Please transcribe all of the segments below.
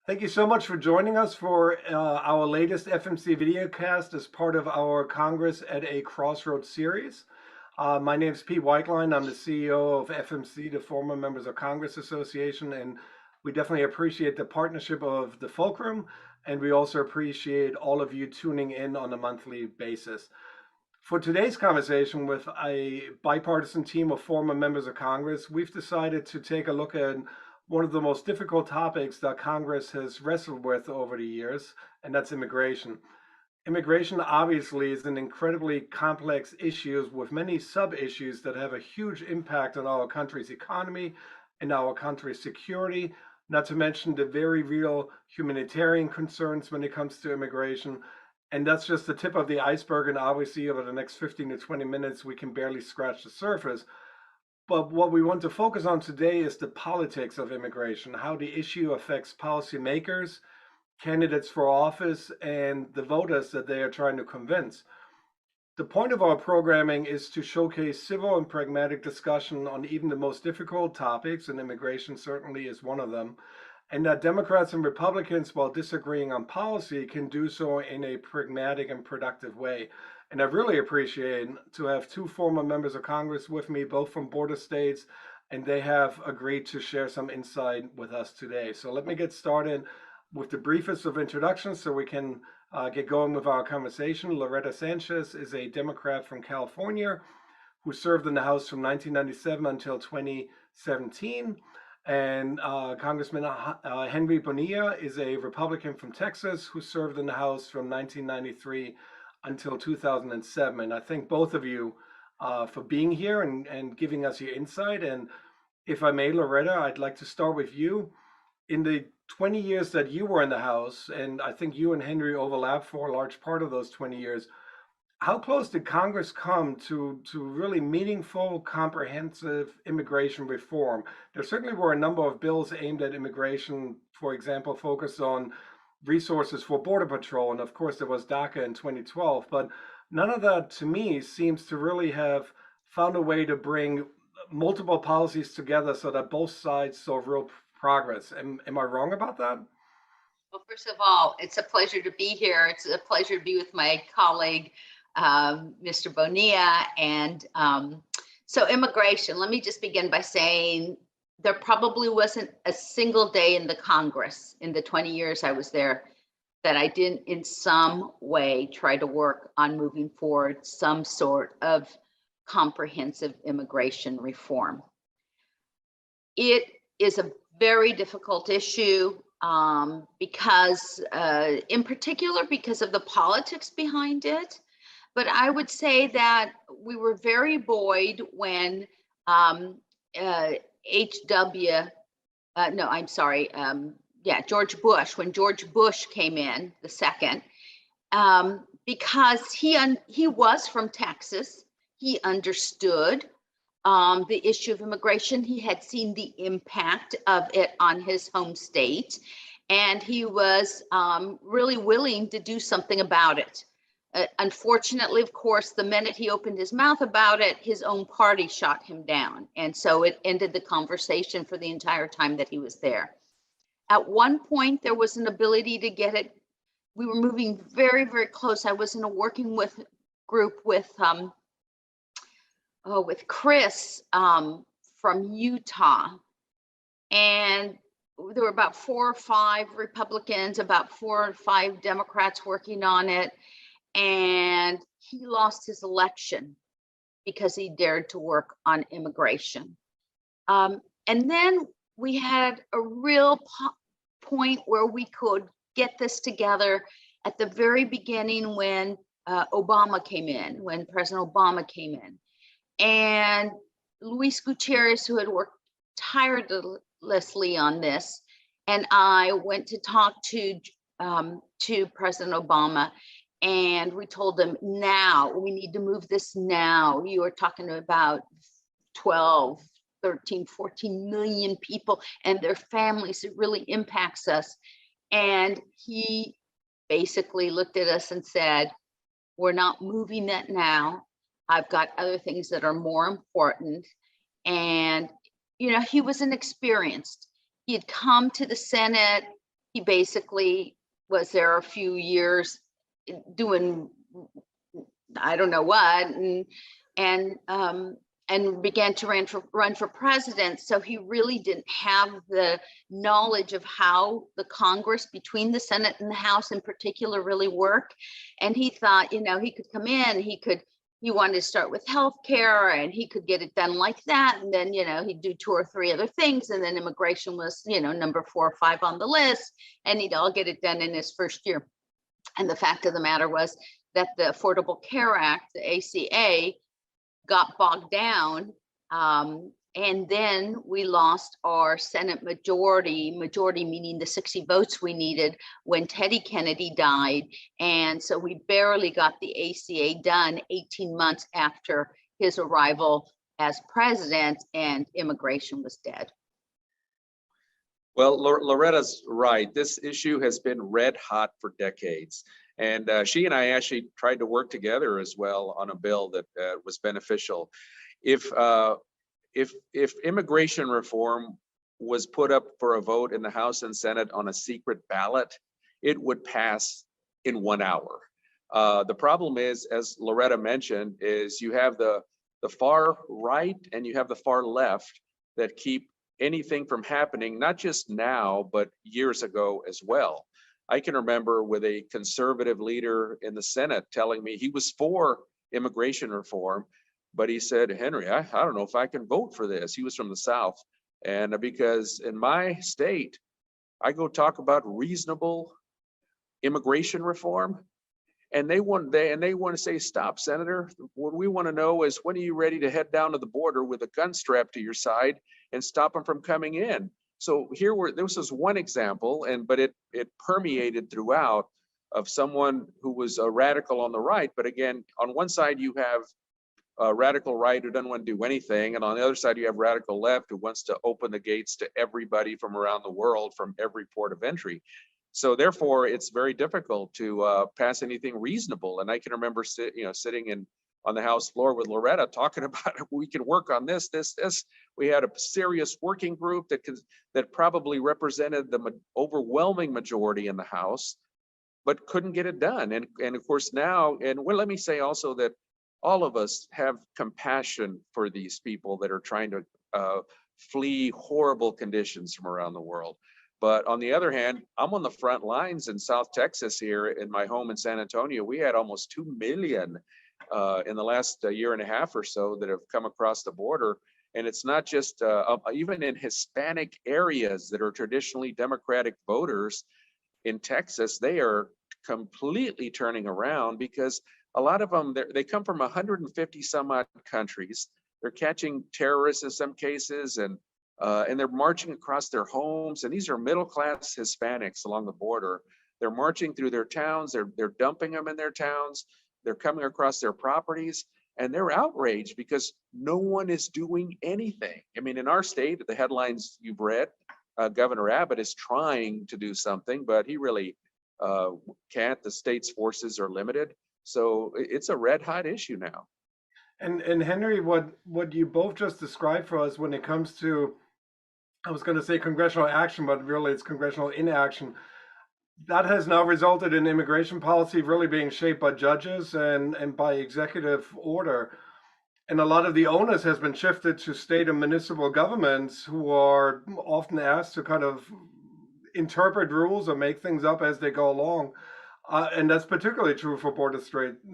Thank you so much for joining us for our latest FMC videocast as part of our Congress at a Crossroads series. My name is Pete Weichlein. I'm the CEO of FMC, the Former Members of Congress Association, and we definitely appreciate the partnership of the Fulcrum, and we also appreciate all of you tuning in on a monthly basis. For today's conversation with a bipartisan team of former members of Congress, we've decided to take a look at one of the most difficult topics that Congress has wrestled with over the years, and that's immigration. Immigration obviously is an incredibly complex issue with many sub-issues that have a huge impact on our country's economy and our country's security, not to mention the very real humanitarian concerns when it comes to immigration. And that's just the tip of the iceberg, and obviously over the next 15 to 20 minutes, we can barely scratch the surface. But what we want to focus on today is the politics of immigration, how the issue affects policymakers, candidates for office, and the voters that they are trying to convince. The point of our programming is to showcase civil and pragmatic discussion on even the most difficult topics, and immigration certainly is one of them, and that Democrats and Republicans, while disagreeing on policy, can do so in a pragmatic and productive way. And I really appreciate to have two former members of Congress with me, both from border states, and they have agreed to share some insight with us today. So let me get started with the briefest of introductions so we can get going with our conversation. Loretta Sanchez is a Democrat from California who served in the House from 1997 until 2017. And Congressman Henry Bonilla is a Republican from Texas who served in the House from 1993 until 2007. And I thank both of you for being here and giving us your insight. And if I may, Loretta, I'd like to start with you. In the 20 years that you were in the House, and I think you and Henry overlap for a large part of those 20 years, how close did Congress come to really meaningful, comprehensive immigration reform? There certainly were a number of bills aimed at immigration, for example, focused on resources for Border Patrol, and of course there was DACA in 2012, but none of that to me seems to really have found a way to bring multiple policies together so that both sides saw real progress. Am I wrong about that? Well, first of all, it's a pleasure to be here. It's a pleasure to be with my colleague, Mr. Bonilla. And so immigration, let me just begin by saying there probably wasn't a single day in the Congress in the 20 years I was there that I didn't in some way try to work on moving forward some sort of comprehensive immigration reform. It is a very difficult issue because in particular because of the politics behind it. But I would say that we were very buoyed when George Bush, when George Bush came in, the second, because he was from Texas, he understood the issue of immigration. He had seen the impact of it on his home state, and he was really willing to do something about it. Unfortunately, of course, the minute he opened his mouth about it, his own party shot him down. And so it ended the conversation for the entire time that he was there. At one point, there was an ability to get it. We were moving very, very close. I was in a working group with Chris from Utah. And there were about 4 or 5 Republicans, about 4 or 5 Democrats working on it. And he lost his election because he dared to work on immigration. And then we had a real point where we could get this together at the very beginning when Obama came in, when President Obama came in. And Luis Gutierrez, who had worked tirelessly on this, and I went to talk to President Obama. And we told them, now, we need to move this now. You are talking about 12, 13, 14 million people and their families. It really impacts us. And he basically looked at us and said, we're not moving that now. I've got other things that are more important. And, you know, he was inexperienced. He had come to the Senate he basically was there a few years doing I don't know what, and began to run for president. So he really didn't have the knowledge of how the Congress, between the Senate and the House in particular, really work. And he thought, he could come in, he wanted to start with healthcare, and he could get it done like that. And then, he'd do 2 or 3 other things. And then immigration was, number 4 or 5 on the list, and he'd all get it done in his first year. And the fact of the matter was that the Affordable Care Act, the ACA, got bogged down. And then we lost our Senate majority meaning the 60 votes we needed when Teddy Kennedy died. And so we barely got the ACA done 18 months after his arrival as president, and immigration was dead. Well, Loretta's right. This issue has been red hot for decades. And she and I actually tried to work together as well on a bill that was beneficial. If immigration reform was put up for a vote in the House and Senate on a secret ballot, it would pass in 1 hour. The problem is, as Loretta mentioned, is you have the far right and you have the far left that keep anything from happening, not just now, but years ago as well. I can remember with a conservative leader in the Senate telling me he was for immigration reform, but he said, Henry, I don't know if I can vote for this. He was from the South. And because in my state, I go talk about reasonable immigration reform, and they want to say, stop, Senator. What we want to know is, when are you ready to head down to the border with a gun strapped to your side and stop them from coming in? So this is one example, but it permeated throughout, of someone who was a radical on the right. But again, on one side you have a radical right who doesn't want to do anything, and on the other side you have radical left who wants to open the gates to everybody from around the world, from every port of entry. So therefore, it's very difficult to pass anything reasonable. And I can remember sitting on the House floor with Loretta talking about it. We can work on this. We had a serious working group that probably represented the overwhelming majority in the House, but couldn't get it done. And of course now, let me say also that all of us have compassion for these people that are trying to flee horrible conditions from around the world. But on the other hand, I'm on the front lines in South Texas here in my home in San Antonio. We had almost 2 million in the last year and a half or so that have come across the border. And it's not just, even in Hispanic areas that are traditionally Democratic voters in Texas, they are completely turning around, because a lot of them, they come from 150 some odd countries. They're catching terrorists in some cases, and they're marching across their homes. And these are middle-class Hispanics along the border. They're marching through their towns. They're dumping them in their towns. They're coming across their properties, and they're outraged because no one is doing anything. I mean, in our state, the headlines you've read, Governor Abbott is trying to do something, but he really can't. The state's forces are limited. So it's a red hot issue now. And Henry, what you both just described for us when it comes to, I was going to say congressional action, but really it's congressional inaction. That has now resulted in immigration policy really being shaped by judges and by executive order. And a lot of the onus has been shifted to state and municipal governments, who are often asked to kind of interpret rules or make things up as they go along. And that's particularly true for border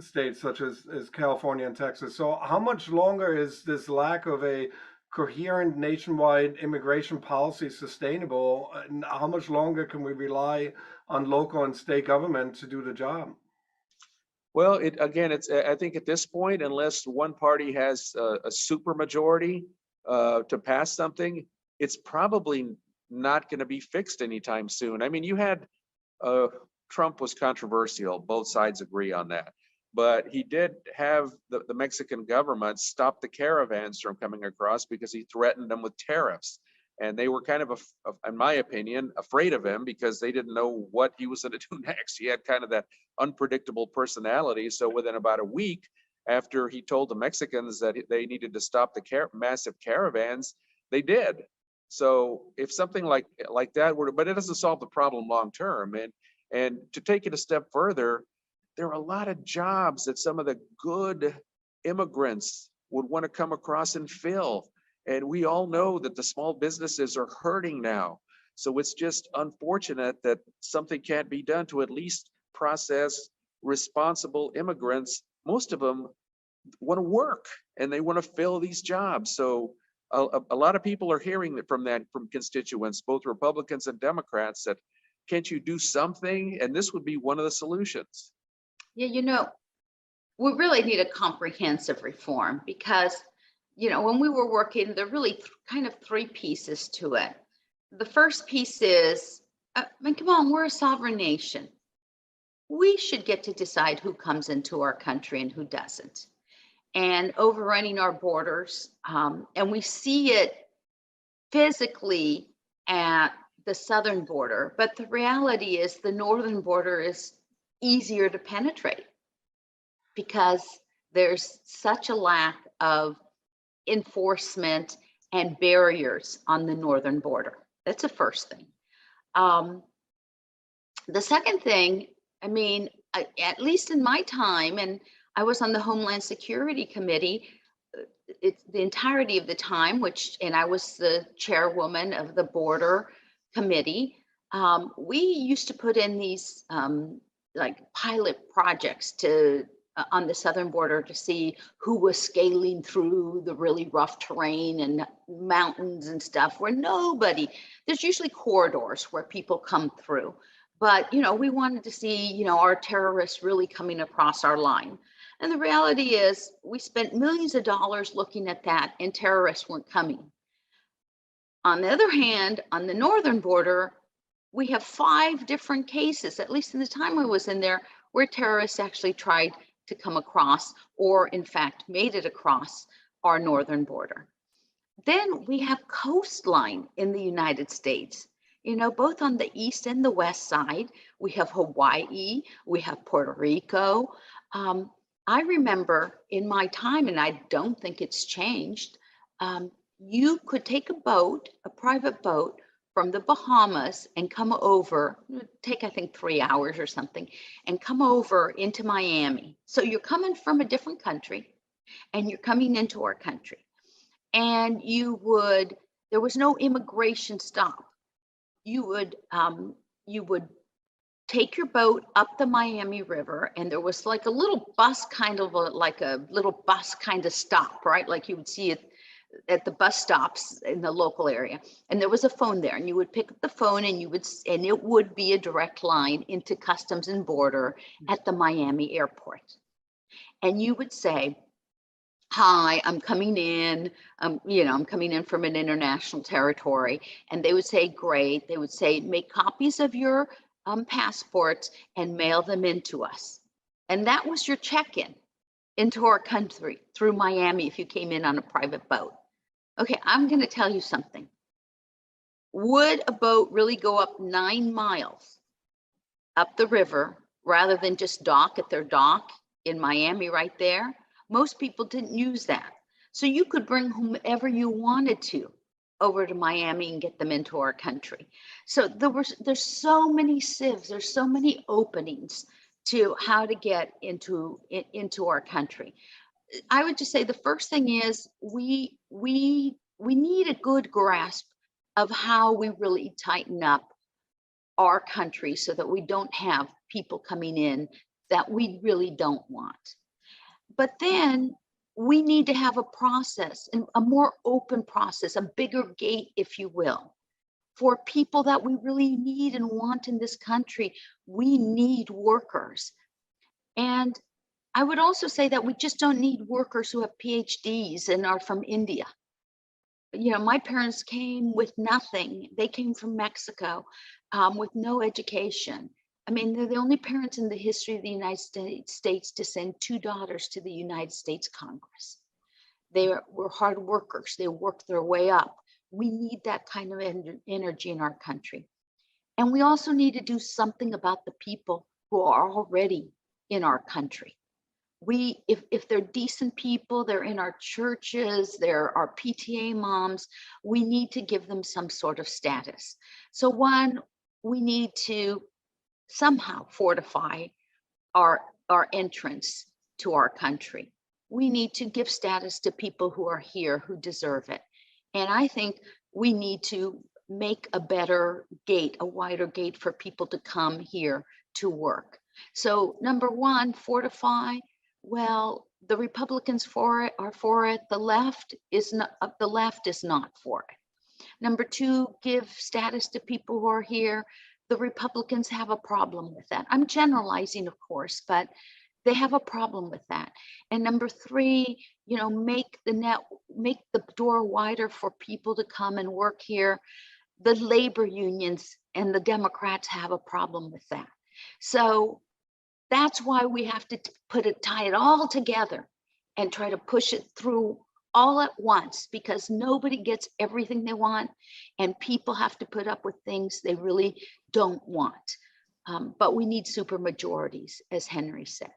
states such as California and Texas. So how much longer is this lack of a coherent nationwide immigration policy sustainable? And how much longer can we rely on local and state government to do the job? Well, I think at this point, unless one party has a super majority to pass something, it's probably not going to be fixed anytime soon. I mean, you had Trump was controversial. Both sides agree on that. But he did have the Mexican government stop the caravans from coming across because he threatened them with tariffs. And they were kind of, in my opinion, afraid of him because they didn't know what he was going to do next. He had kind of that unpredictable personality. So within about a week after he told the Mexicans that they needed to stop the massive caravans, they did. So if something like that were, but it doesn't solve the problem long term. And to take it a step further, there are a lot of jobs that some of the good immigrants would want to come across and fill. And we all know that the small businesses are hurting now. So it's just unfortunate that something can't be done to at least process responsible immigrants. Most of them want to work and they want to fill these jobs. So a lot of people are hearing that from constituents, both Republicans and Democrats, that can't you do something? And this would be one of the solutions. Yeah, we really need a comprehensive reform because, when we were working, there are really kind of three pieces to it. The first piece is, come on, we're a sovereign nation. We should get to decide who comes into our country and who doesn't. And overrunning our borders, and we see it physically at the southern border, but the reality is the northern border is easier to penetrate because there's such a lack of enforcement and barriers on the northern border. That's the first thing. The second thing, at least in my time, and I was on the Homeland Security Committee it's the entirety of the time, and I was the chairwoman of the border committee. We used to put in these like pilot projects on the southern border to see who was scaling through the really rough terrain and mountains and stuff where there's usually corridors where people come through. But, we wanted to see, our terrorists really coming across our line. And the reality is we spent millions of dollars looking at that and terrorists weren't coming. On the other hand, on the northern border, we have 5 different cases, at least in the time I was in there, where terrorists actually tried to come across or in fact made it across our northern border. Then we have coastline in the United States. Both on the east and the west side, we have Hawaii, we have Puerto Rico. I remember in my time, and I don't think it's changed, you could take a private boat from the Bahamas and come over, take I think 3 hours or something, and come over into Miami. So you're coming from a different country and you're coming into our country. And there was no immigration stop. You would take your boat up the Miami River, and there was like a little bus kind of stop, right? Like you would see it at the bus stops in the local area. And there was a phone there, and you would pick up the phone and it would be a direct line into Customs and Border at the Miami airport. And you would say, "Hi, I'm coming in, I'm coming in from an international territory." And they would say, "Great." They would say, "Make copies of your passports and mail them into us." And that was your check-in into our country through Miami if you came in on a private boat. Okay, I'm going to tell you something. Would a boat really go up 9 miles up the river rather than just dock at their dock in Miami right there? Most people didn't use that. So you could bring whomever you wanted to over to Miami and get them into our country. So there's so many sieves, there's so many openings to how to get into our country. I would just say the first thing is we need a good grasp of how we really tighten up our country so that we don't have people coming in that we really don't want. But then we need to have a process, and a more open process, a bigger gate, if you will, for people that we really need and want in this country. We need workers. And I would also say that we just don't need workers who have PhDs and are from India. My parents came with nothing. They came from Mexico with no education. They're the only parents in the history of the United States to send 2 daughters to the United States Congress. They were hard workers. They worked their way up. We need that kind of energy in our country. And we also need to do something about the people who are already in our country. if they're decent people, they're in our churches, they're our PTA moms, we need to give them some sort of status. So one, we need to somehow fortify our entrance to our country. We need to give status to people who are here who deserve it. And I think we need to make a better gate, a wider gate for people to come here to work. So number one, fortify. Well, the Republicans are for it. The left is not for it. Number two, give status to people who are here. The Republicans have a problem with that. I'm generalizing, of course, but they have a problem with that. And number three, make the door wider for people to come and work here. The labor unions and the Democrats have a problem with that. So that's why we have to tie it all together and try to push it through all at once, because nobody gets everything they want and people have to put up with things they really don't want. But we need super majorities, as Henry said.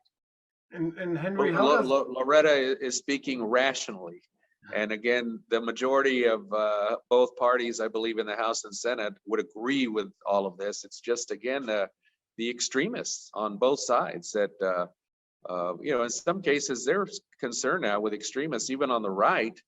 And Henry, how does Loretta is speaking rationally. And again, the majority of both parties, I believe, in the House and Senate would agree with all of this. It's just, again, the extremists on both sides that, in some cases, there's concern now with extremists, even on the right,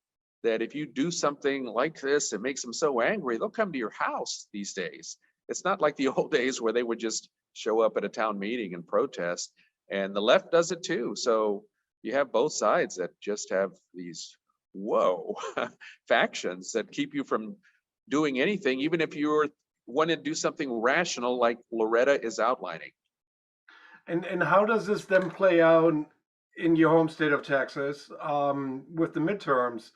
that if you do something like this, it makes them so angry, they'll come to your house these days. It's not like the old days where they would just show up at a town meeting and protest. And the left does it too. So you have both sides that just have these factions that keep you from doing anything, even if you want to do something rational like Loretta is outlining. And how does this then play out in your home state of Texas with the midterms?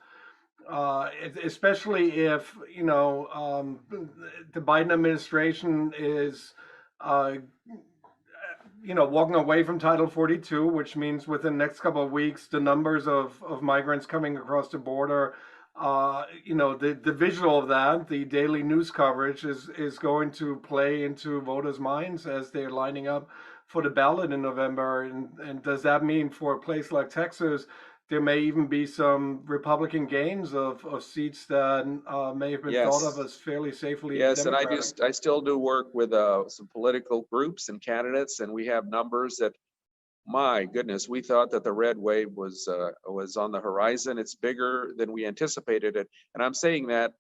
Especially if the Biden administration is walking away from Title 42, which means within the next couple of weeks, the numbers of migrants coming across the border, the visual of that, the daily news coverage is going to play into voters' minds as they're lining up for the ballot in November. And does that mean for a place like Texas, there may even be some Republican gains of seats that may have been thought of as fairly safely Democratic? And I still do work with some political groups and candidates, and we have numbers that, my goodness, we thought that the red wave was on the horizon. It's bigger than we anticipated it, and I'm saying that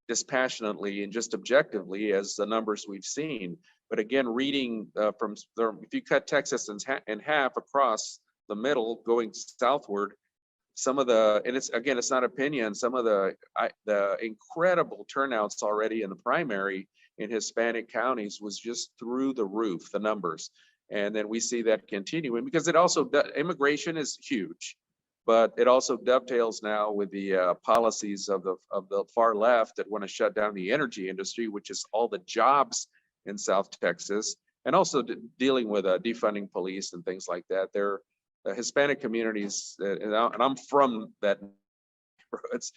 dispassionately and just objectively as the numbers we've seen. But again, reading if you cut Texas in half across the middle going southward, some of it's not opinion, some of the incredible turnouts already in the primary in Hispanic counties was just through the roof, the numbers. And then we see that continuing because it also, immigration is huge, but it also dovetails now with the policies of the far left that want to shut down the energy industry, which is all the jobs in South Texas, and also dealing with defunding police and things like that. The Hispanic communities, and I'm from that neighborhoods,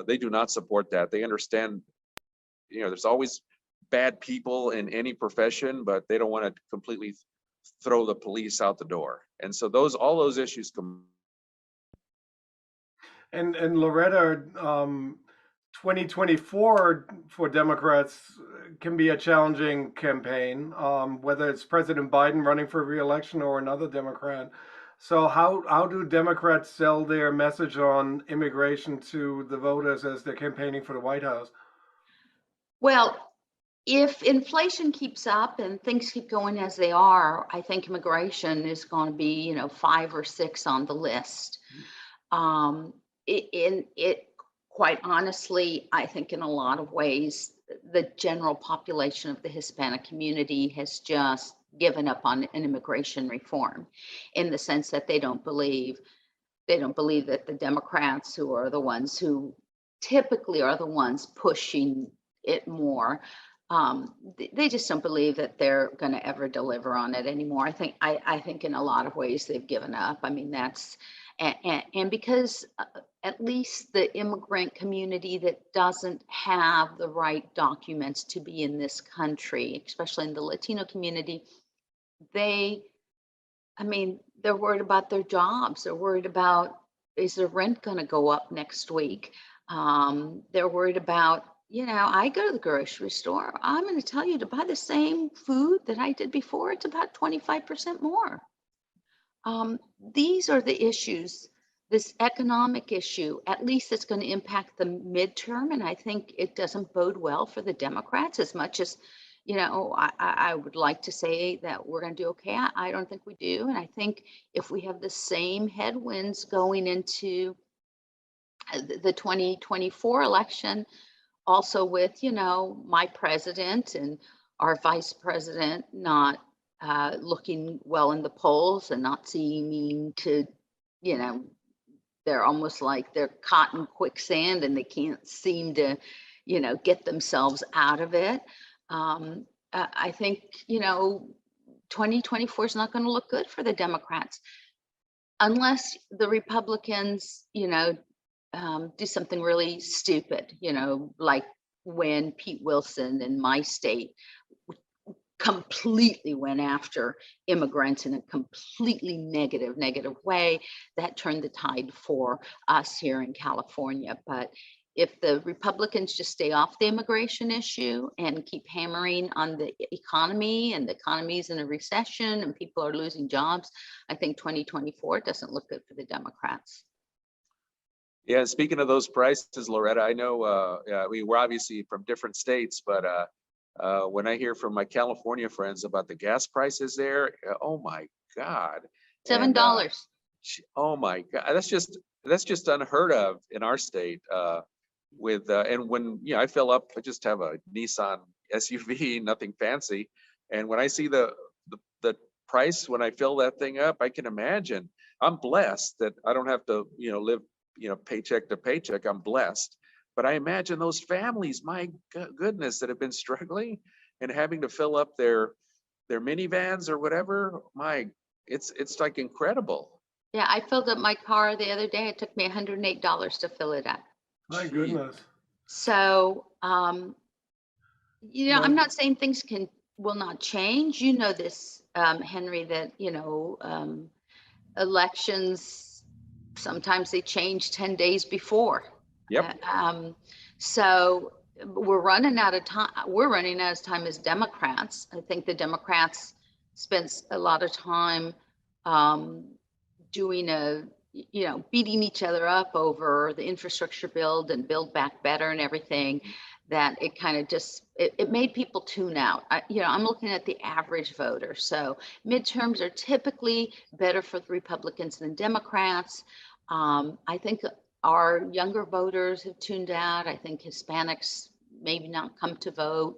they do not support that. They understand, there's always bad people in any profession, but they don't want to completely throw the police out the door. And so all those issues come. And Loretta, 2024 for Democrats can be a challenging campaign, whether it's President Biden running for re-election or another Democrat. So how do Democrats sell their message on immigration to the voters as they're campaigning for the White House? Well, if inflation keeps up and things keep going as they are, I think immigration is going to be, 5 or 6 on the list. Quite honestly, I think in a lot of ways, the general population of the Hispanic community has just given up on an immigration reform, in the sense that they don't believe that the Democrats, who are the ones who typically are the ones pushing it more, they just don't believe that they're going to ever deliver on it anymore. I think in a lot of ways they've given up. I mean, that's and because at least the immigrant community that doesn't have the right documents to be in this country, especially in the Latino community, they they're worried about their jobs. They're worried about, is their rent going to go up next week? They're worried about, I go to the grocery store. I'm going to tell you, to buy the same food that I did before, it's about 25% more. These are the issues. This economic issue, at least it's going to impact the midterm. And I think it doesn't bode well for the Democrats as much as, I would like to say that we're going to do okay. I don't think we do. And I think if we have the same headwinds going into the 2024 election, also with, my president and our vice president not looking well in the polls and not seeming to, they're almost like they're caught in quicksand and they can't seem to, get themselves out of it. I think, 2024 is not going to look good for the Democrats unless the Republicans, do something really stupid, like when Pete Wilson in my state completely went after immigrants in a completely negative way. That turned the tide for us here in California. But if the Republicans just stay off the immigration issue and keep hammering on the economy, and the economy is in a recession and people are losing jobs, I think 2024 doesn't look good for the Democrats. Yeah, speaking of those prices, Loretta, I know we're obviously from different states, but when I hear from my California friends about the gas prices there, oh my God. $7. Oh my God, that's just unheard of in our state. And when I fill up, I just have a Nissan SUV, nothing fancy. And when I see the price when I fill that thing up, I can imagine. I'm blessed that I don't have to live paycheck to paycheck. I'm blessed. But I imagine those families, my goodness, that have been struggling and having to fill up their minivans or whatever. It's like incredible. Yeah, I filled up my car the other day. It took me $108 to fill it up. My goodness. So, I'm not saying things will not change. This, Henry, that, elections, sometimes they change 10 days before. Yep. So we're running out of time. We're running out of time as Democrats. I think the Democrats spent a lot of time doing beating each other up over the infrastructure bill and Build Back Better and everything, that it kind of just, it made people tune out. I'm looking at the average voter. So midterms are typically better for the Republicans than Democrats. I think our younger voters have tuned out. I think Hispanics maybe not come to vote.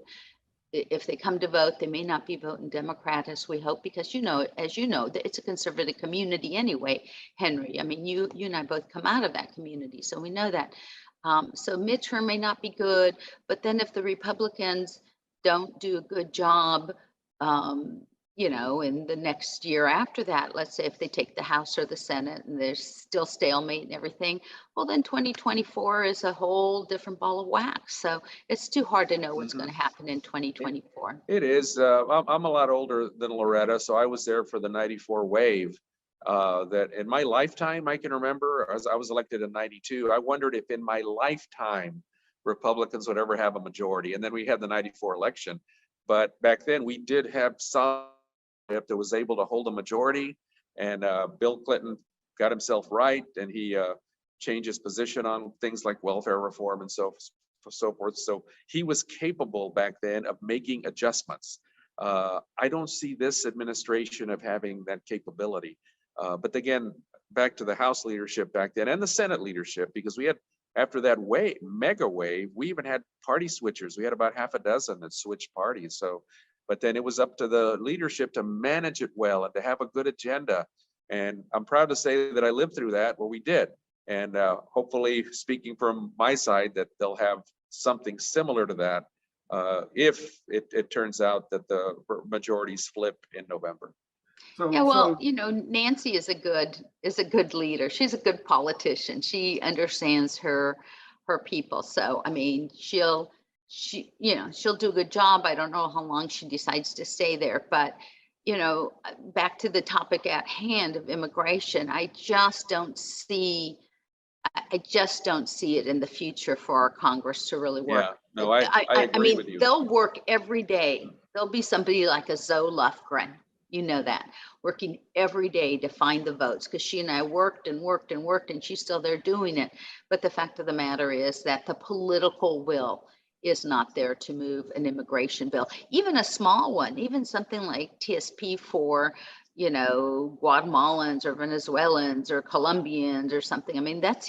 If they come to vote, they may not be voting Democrat, as we hope, because as you know, it's a conservative community anyway, Henry. I mean, you and I both come out of that community, so we know that. So midterm may not be good, but then if the Republicans don't do a good job, in the next year after that, let's say if they take the House or the Senate and there's still stalemate and everything, well, then 2024 is a whole different ball of wax. So it's too hard to know what's going to happen in 2024. It is. I'm a lot older than Loretta, so I was there for the '94 wave. That in my lifetime, I can remember, as I was elected in '92, I wondered if in my lifetime Republicans would ever have a majority. And then we had the '94 election. But back then we did have some that was able to hold a majority, and Bill Clinton got himself right, and he changed his position on things like welfare reform and so forth. So he was capable back then of making adjustments. I don't see this administration of having that capability. But again, back to the House leadership back then and the Senate leadership, because we had, after that mega wave, we even had party switchers. We had about half a dozen that switched parties. So, but then it was up to the leadership to manage it well and to have a good agenda. And I'm proud to say that I lived through that, well, we did. And hopefully, speaking from my side, that they'll have something similar to that if it turns out that the majorities flip in November. Yeah, well, Nancy is a good leader. She's a good politician. She understands her people. So, I mean, she'll do a good job. I don't know how long she decides to stay there, but you know, back to the topic at hand of immigration, I just don't see it in the future for our Congress to really work. Yeah, no, I agree mean, with you. they'll work every day. There'll be somebody like a Zoe Lufgren, you know that, working every day to find the votes, because she and I worked and worked and worked, and she's still there doing it. But the fact of the matter is that the political will is not there to move an immigration bill, even a small one, even something like TSP for, you know, Guatemalans or Venezuelans or Colombians or something. I mean, that's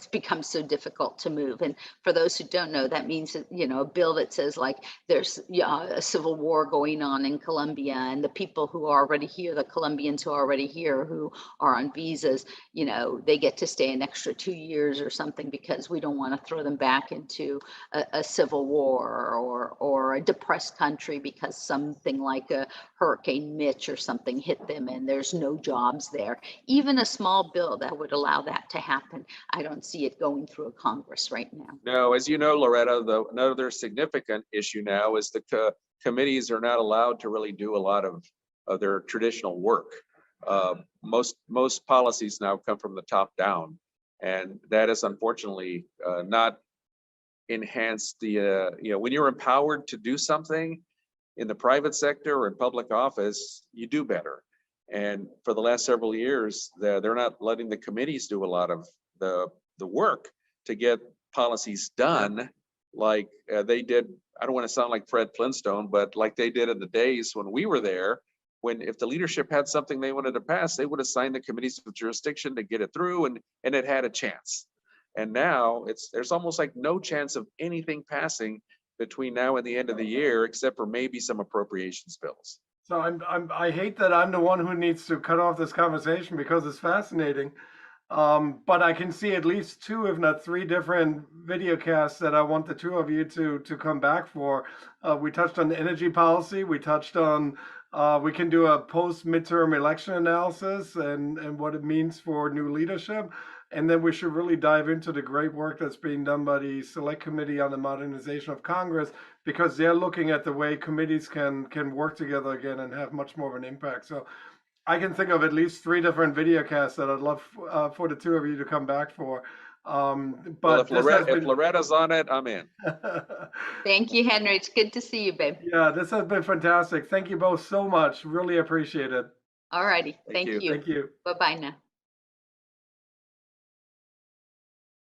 become so difficult to move. And for those who don't know, that means that, you know, a bill that says like there's a civil war going on in Colombia, and the people who are already here, the Colombians who are already here, who are on visas, you know, they get to stay an extra 2 years or something, because we don't want to throw them back into a civil war or a depressed country because something like a Hurricane Mitch or something hit them and there's no jobs there. Even a small bill that would allow that to happen, I don't see it going through a Congress right now. No, as you know, Loretta, another significant issue now is the committees are not allowed to really do a lot of their traditional work. Most policies now come from the top down, and that is unfortunately not enhanced the, you know, when you're empowered to do something in the private sector or in public office, you do better. And for the last several years, they're not letting the committees do a lot of the work to get policies done, like they did. I don't want to sound like Fred Flintstone, but like they did in the days when we were there, when if the leadership had something they wanted to pass, they would assign the committees of jurisdiction to get it through, and it had a chance. And now there's almost like no chance of anything passing between now and the end of the year, except for maybe some appropriations bills. So I hate that I'm the one who needs to cut off this conversation because it's fascinating. But I can see at least 2, if not 3 different video casts that I want the 2 of you to come back for. We touched on energy policy. We touched on, we can do a post-midterm election analysis and what it means for new leadership. And then we should really dive into the great work that's being done by the Select Committee on the Modernization of Congress, because they're looking at the way committees can work together again and have much more of an impact. So I can think of at least 3 different video casts that I'd love for the 2 of you to come back for. But well, if Loretta's on it, I'm in. Thank you, Henry. It's good to see you, babe. Yeah, this has been fantastic. Thank you both so much. Really appreciate it. All righty. Thank you. Thank you. Bye-bye now.